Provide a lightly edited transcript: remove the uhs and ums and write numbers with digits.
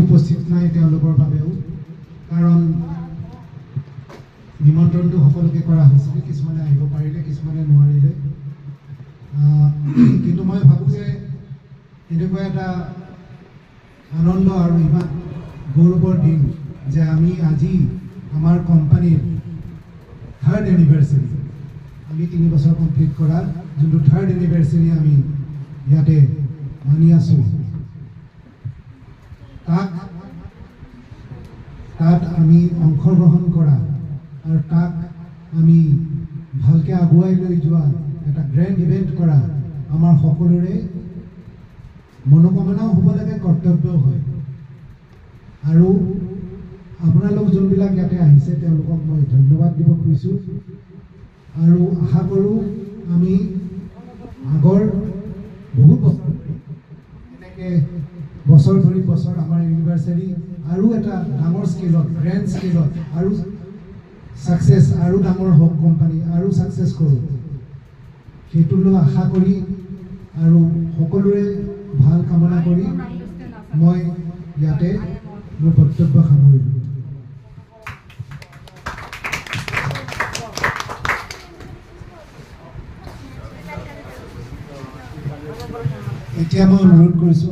উপস্থিত নাই তেওঁলোকৰ বাবেও, কাৰণ নিমন্ত্ৰণটো সকলোকে কৰা হৈছিল, কিছুমানে আহিব পাৰিলে কিছুমানে নোৱাৰিলে। কিন্তু মই ভাবোঁ যে এনেকুৱা এটা আনন্দ আৰু ইমান গৌৰৱৰ দিন যে আমি আজি আমাৰ কোম্পানীৰ 3rd এনিভাৰ্চাৰী, আমি 3 বছৰ কমপ্লিট কৰা যোনটো 3rd এনিভাৰ্চাৰী আমি ইয়াতে মানি আছোঁ, তাত আমি অংশগ্ৰহণ কৰা আৰু তাক আমি ভালকৈ আগুৱাই লৈ যোৱা এটা গ্ৰেণ্ড ইভেণ্ট কৰা আমাৰ সকলোৰে মনোকামনাও হ'ব লাগে, কৰ্তব্যও হয়। আৰু আপোনালোক যোনবিলাক ইয়াতে আহিছে তেওঁলোকক মই ধন্যবাদ দিব খুজিছোঁ আৰু আশা কৰোঁ আমি আগৰ বহুত বছৰ এনেকৈ বছৰ ধৰি বছৰ আমাৰ ইউনিভাৰ্চিটি আৰু এটা ডাঙৰ স্কেলত, গ্ৰেণ্ড স্কেলত আৰু ছাকচেছ আৰু ডাঙৰ হওক, কোম্পানী আৰু ছাকচেছ কৰোঁ, সেইটোলৈ আশা কৰি আৰু সকলোৰে ভাল কামনা কৰি মই ইয়াতে মোৰ বক্তব্য সামৰিলোঁ। এতিয়া মই অনুৰোধ কৰিছোঁ